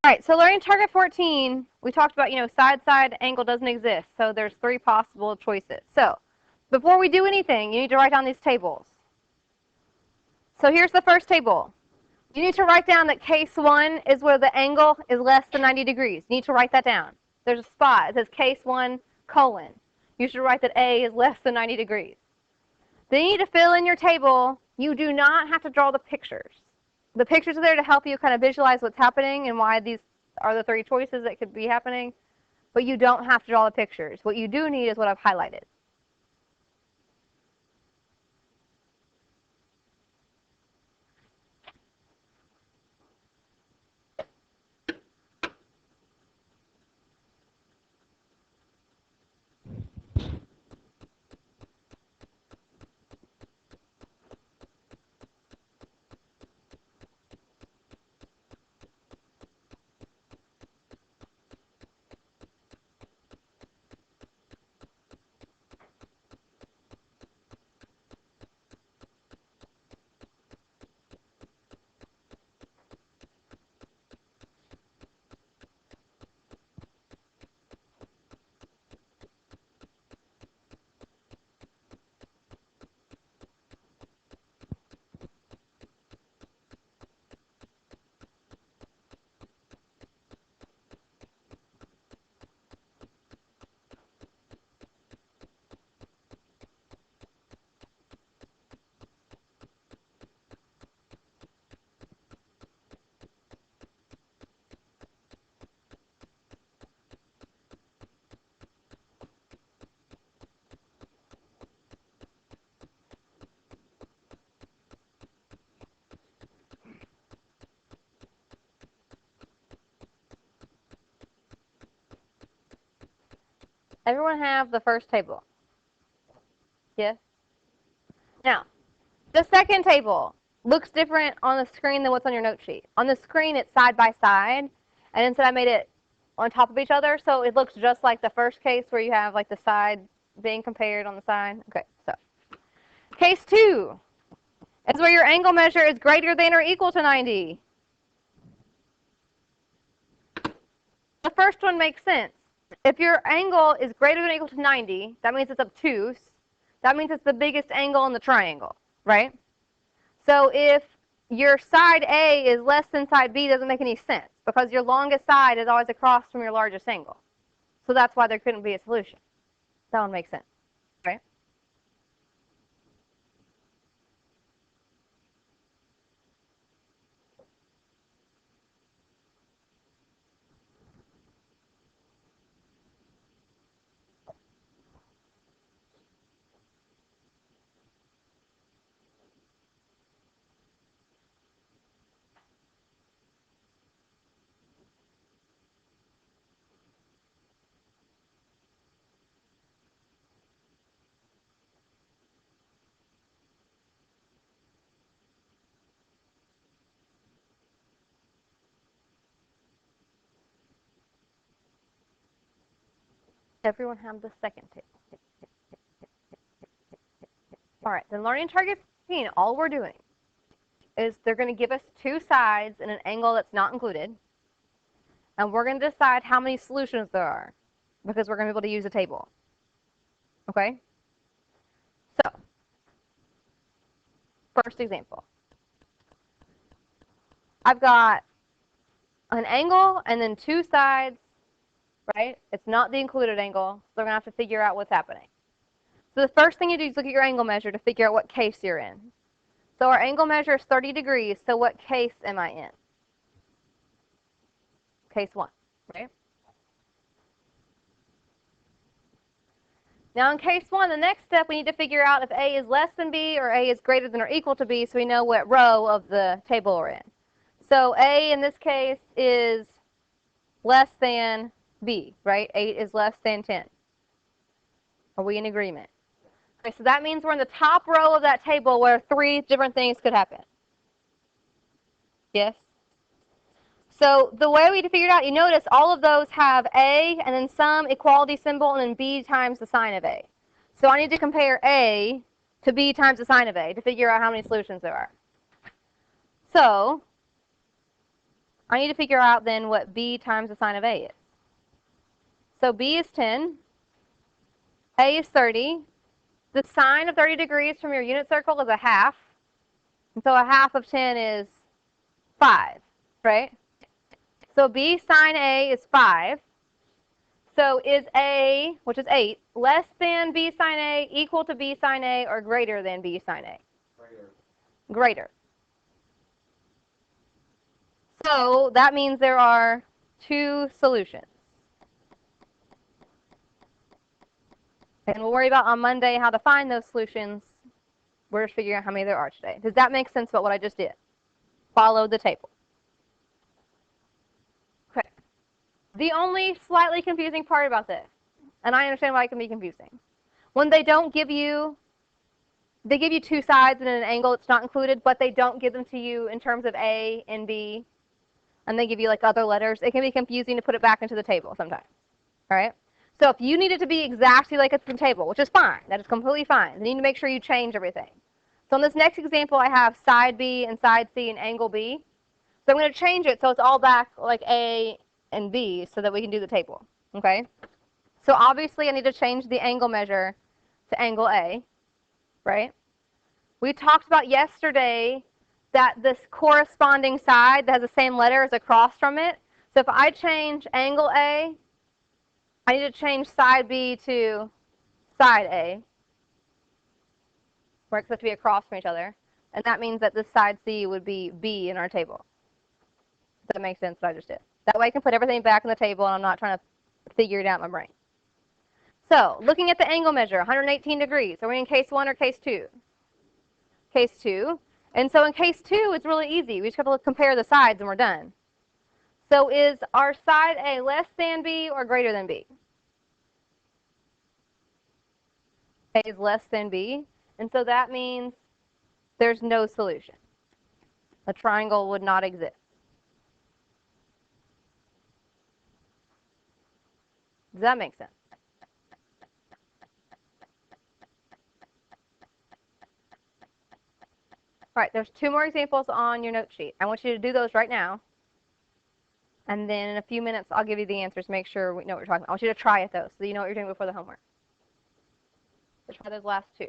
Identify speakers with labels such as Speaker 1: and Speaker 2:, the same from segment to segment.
Speaker 1: All right, so learning target 14, we talked about, side angle doesn't exist. So there's 3 possible choices. So before we do anything, you need to write down these tables. So here's the first table. You need to write down that case 1 is where the angle is less than 90 degrees. You need to write that down. There's a spot. It says case 1, colon. You should write that A is less than 90 degrees. Then you need to fill in your table. You do not have to draw the pictures. The pictures are there to help you kind of visualize what's happening and why these are the 3 choices that could be happening. But you don't have to draw the pictures. What you do need is what I've highlighted. Everyone have the first table? Yes? Now, the second table looks different on the screen than what's on your note sheet. On the screen, it's side by side, and instead I made it on top of each other, so it looks just like the first case where you have like the side being compared on the side. Okay, so case 2 is where your angle measure is greater than or equal to 90. The first one makes sense. If your angle is greater than or equal to 90, that means it's obtuse. That means it's the biggest angle in the triangle, right? So if your side A is less than side B, it doesn't make any sense because your longest side is always across from your largest angle. So that's why there couldn't be a solution. That one makes sense, right? Everyone have the second table. All right, then learning target 15, all we're doing is they're going to give us 2 sides in an angle that's not included. And we're going to decide how many solutions there are because we're going to be able to use a table. Okay? So, first example. I've got an angle and then 2 sides, right? It's not the included angle, so they're going to have to figure out what's happening. So the first thing you do is look at your angle measure to figure out what case you're in. So our angle measure is 30 degrees, so what case am I in? Case 1, right? Now in case 1, the next step, we need to figure out if A is less than B or A is greater than or equal to B so we know what row of the table we're in. So A in this case is less than B, right? 8 is less than 10. Are we in agreement? Okay, so that means we're in the top row of that table where 3 different things could happen. Yes? So the way we figured out, you notice all of those have A and then some equality symbol and then B times the sign of A. So I need to compare A to B times the sign of A to figure out how many solutions there are. So I need to figure out then what b times the sine of a is. So b is 10, a is 30. The sine of 30 degrees from your unit circle is a half. And so a half of 10 is 5, right? So b sine a is 5. So is a, which is 8, less than b sine a, equal to b sine a, or greater than b sine a? Greater. So that means there are two solutions. And we'll worry about on Monday how to find those solutions. We're just figuring out how many there are today. Does that make sense about what I just did? Follow the table. Okay. The only slightly confusing part about this, and I understand why it can be confusing, when they don't give you, they give you two sides and an angle that's not included, but they don't give them to you in terms of A and B, and they give you like other letters, it can be confusing to put it back into the table sometimes. All right? So if you need it to be exactly like it's in the table, which is fine, that is completely fine, you need to make sure you change everything. So in this next example, I have side B and side C and angle B. So I'm going to change it so it's all back like A and B so that we can do the table. Okay? So obviously I need to change the angle measure to angle A, right? We talked about yesterday that this corresponding side that has the same letter is across from it. So if I change angle A, I need to change side B to side A, right? Because they have to be across from each other. And that means that this side C would be B in our table. Does that make sense what I just did? That way I can put everything back in the table and I'm not trying to figure it out in my brain. So looking at the angle measure, 118 degrees. Are we in case 1 or case 2? Case 2. And so in case 2, it's really easy. We just have to compare the sides and we're done. So is our side A less than B or greater than B? A is less than B. And so that means there's no solution. A triangle would not exist. Does that make sense? All right, there's 2 more examples on your note sheet. I want you to do those right now. And then in a few minutes, I'll give you the answers. Make sure we know what you're talking about. I want you to try it, though, so you know what you're doing before the homework. Let's try those last 2.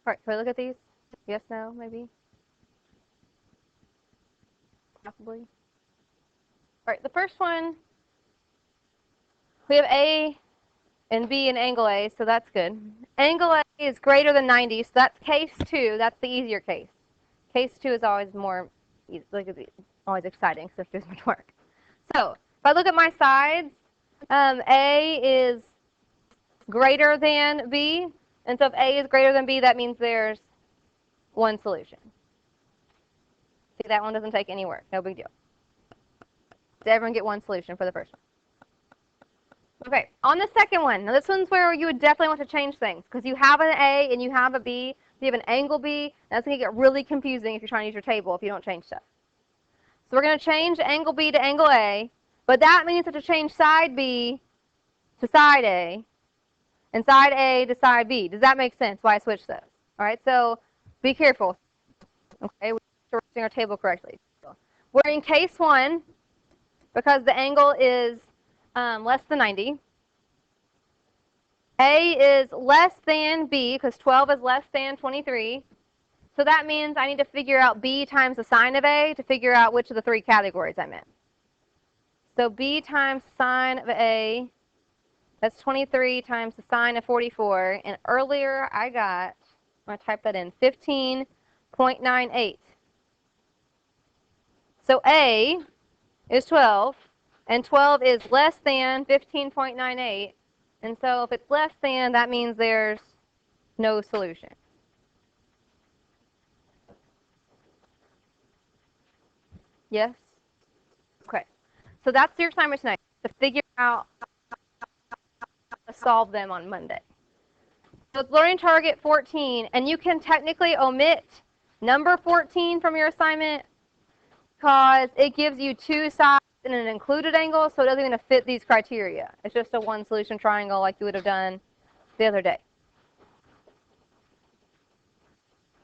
Speaker 1: All right, can we look at these? Yes, no, maybe? Possibly. All right, the first one, we have A and B and angle A, so that's good. Angle A is greater than 90, so that's case 2. That's the easier case. Case 2 is always more, like, always exciting because there's much work. So if I look at my sides, A is greater than B, and so if A is greater than B, that means there's one solution. See, that one doesn't take any work. No big deal. Did everyone get one solution for the first one? Okay, on the second one, now this one's where you would definitely want to change things because you have an A and you have a B, you have an angle B, that's going to get really confusing if you're trying to use your table if you don't change stuff. So we're going to change angle B to angle A, but that means that to change side B to side A and side A to side B. Does that make sense why I switched those? All right, so be careful. Okay, we're using our table correctly. We're in case 1 because the angle is less than 90. A is less than B, because 12 is less than 23. So that means I need to figure out B times the sine of A to figure out which of the three categories I'm in. So B times sine of A, that's 23 times the sine of 44. And earlier I got, I'm going to type that in, 15.98. So A is 12, and 12 is less than 15.98. And so if it's less than, that means there's no solution. Yes? Okay. So that's your assignment tonight, to figure out how to solve them on Monday. So it's learning target 14, and you can technically omit number 14 from your assignment because it gives you two sides and an included angle, so it doesn't even fit these criteria. It's just a one solution triangle like you would have done the other day.